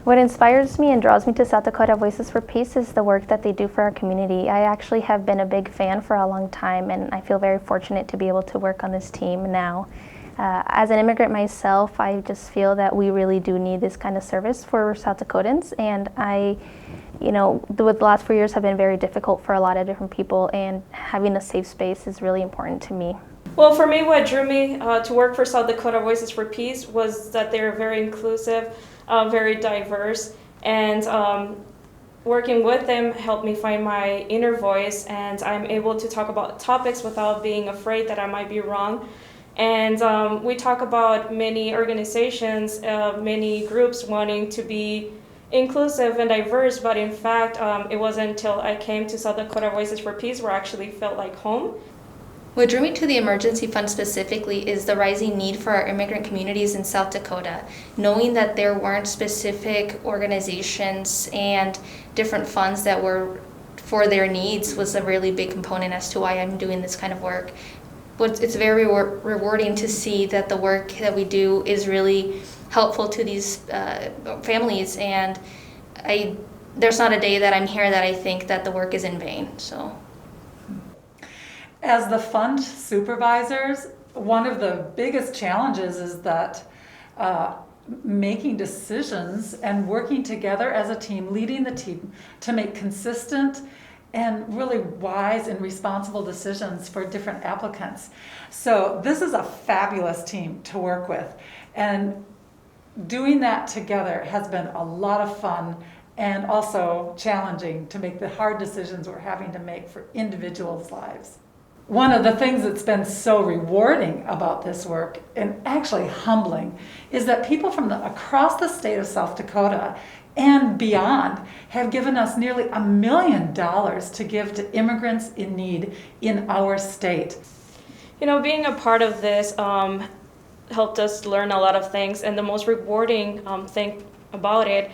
What inspires me and draws me to South Dakota Voices for Peace is the work that they do for our community. I actually have been a big fan for a long time, and I feel very fortunate to be able to work on this team now. As an immigrant myself, I just feel that we really do need this kind of service for South Dakotans, and the last 4 years have been very difficult for a lot of different people, and having a safe space is really important to me. Well, for me, what drew me to work for South Dakota Voices for Peace was that they're very inclusive, very diverse, and working with them helped me find my inner voice, and I'm able to talk about topics without being afraid that I might be wrong. And we talk about many organizations, many groups wanting to be inclusive and diverse, but in fact, it wasn't until I came to South Dakota Voices for Peace where I actually felt like home. What drew me to the emergency fund specifically is the rising need for our immigrant communities in South Dakota. Knowing that there weren't specific organizations and different funds that were for their needs was a really big component as to why I'm doing this kind of work. But it's very rewarding to see that the work that we do is really helpful to these families, and there's not a day that I'm here that I think that the work is in vain. So. As the fund supervisors, one of the biggest challenges is that making decisions and working together as a team, leading the team to make consistent and really wise and responsible decisions for different applicants. So this is a fabulous team to work with, and doing that together has been a lot of fun and also challenging to make the hard decisions we're having to make for individuals' lives. One of the things that's been so rewarding about this work, and actually humbling, is that people from across the state of South Dakota and beyond have given us nearly $1 million to give to immigrants in need in our state. Being a part of this helped us learn a lot of things, and the most rewarding thing about it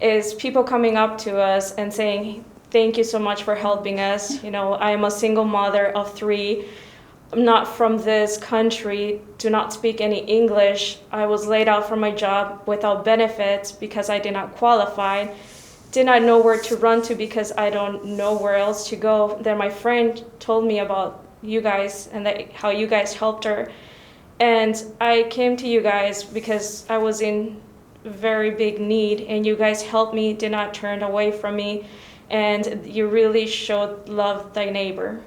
is people coming up to us and saying, "Thank you so much for helping us. I am a single mother of 3. I'm not from this country, do not speak any English. I was laid out from my job without benefits because I did not qualify. Did not know where to run to because I don't know where else to go. Then my friend told me about you guys and how you guys helped her. And I came to you guys because I was in very big need, and you guys helped me, did not turn away from me. And you really showed love thy neighbor."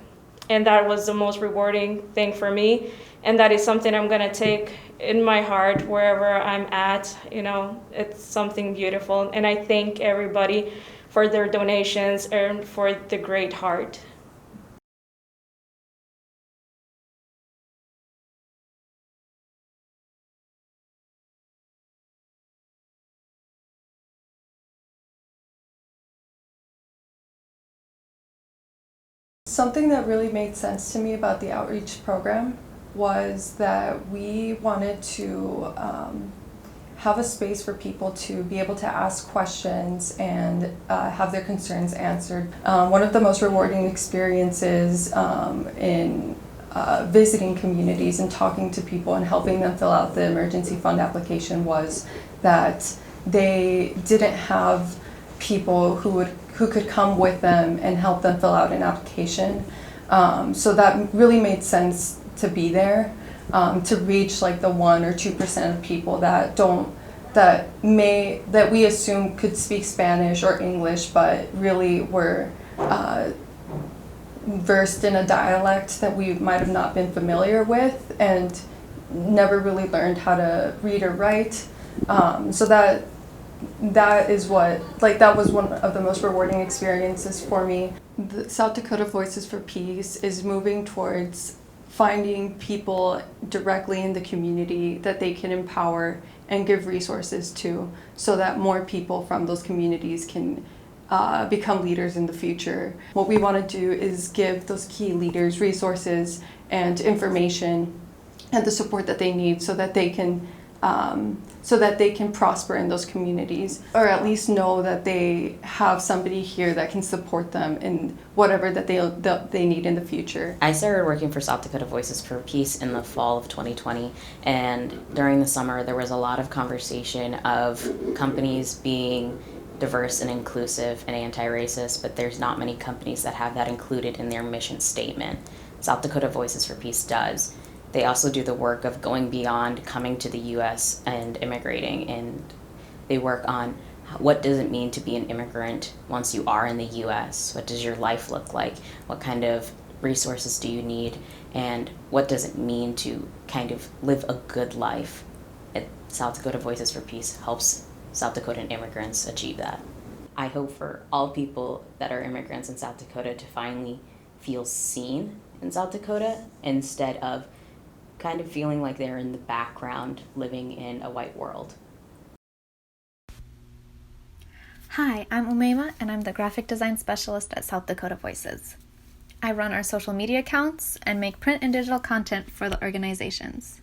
And that was the most rewarding thing for me. And that is something I'm going to take in my heart wherever I'm at. It's something beautiful. And I thank everybody for their donations and for the great heart. Something that really made sense to me about the outreach program was that we wanted to have a space for people to be able to ask questions and have their concerns answered. One of the most rewarding experiences in visiting communities and talking to people and helping them fill out the emergency fund application was that they didn't have people who could come with them and help them fill out an application. So that really made sense to be there, to reach like the 1 or 2% of people that we assume could speak Spanish or English, but really were versed in a dialect that we might have not been familiar with and never really learned how to read or write. So that was one of the most rewarding experiences for me. The South Dakota Voices for Peace is moving towards finding people directly in the community that they can empower and give resources to, so that more people from those communities can become leaders in the future. What we want to do is give those key leaders resources and information and the support that they need so that they can so that they can prosper in those communities, or at least know that they have somebody here that can support them in whatever that they need in the future. I started working for South Dakota Voices for Peace in the fall of 2020, and during the summer there was a lot of conversation of companies being diverse and inclusive and anti-racist, but there's not many companies that have that included in their mission statement. South Dakota Voices for Peace does. They also do the work of going beyond coming to the U.S. and immigrating, and they work on what does it mean to be an immigrant once you are in the U.S.? What does your life look like? What kind of resources do you need? And what does it mean to kind of live a good life? South Dakota Voices for Peace helps South Dakotan immigrants achieve that. I hope for all people that are immigrants in South Dakota to finally feel seen in South Dakota instead of kind of feeling like they're in the background living in a white world. Hi, I'm Umeima, and I'm the graphic design specialist at South Dakota Voices. I run our social media accounts and make print and digital content for the organizations.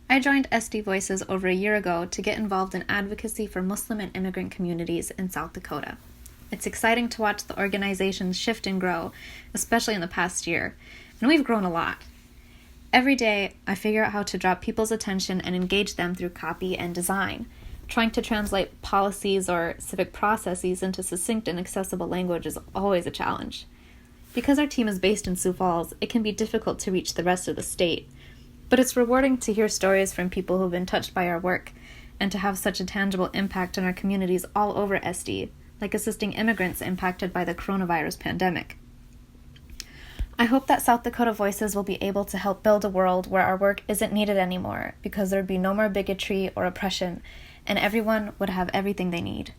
I joined SD Voices over a year ago to get involved in advocacy for Muslim and immigrant communities in South Dakota. It's exciting to watch the organization shift and grow, especially in the past year, and we've grown a lot. Every day, I figure out how to draw people's attention and engage them through copy and design. Trying to translate policies or civic processes into succinct and accessible language is always a challenge. Because our team is based in Sioux Falls, it can be difficult to reach the rest of the state. But it's rewarding to hear stories from people who've been touched by our work and to have such a tangible impact on our communities all over SD, like assisting immigrants impacted by the coronavirus pandemic. I hope that South Dakota Voices will be able to help build a world where our work isn't needed anymore because there would be no more bigotry or oppression and everyone would have everything they need.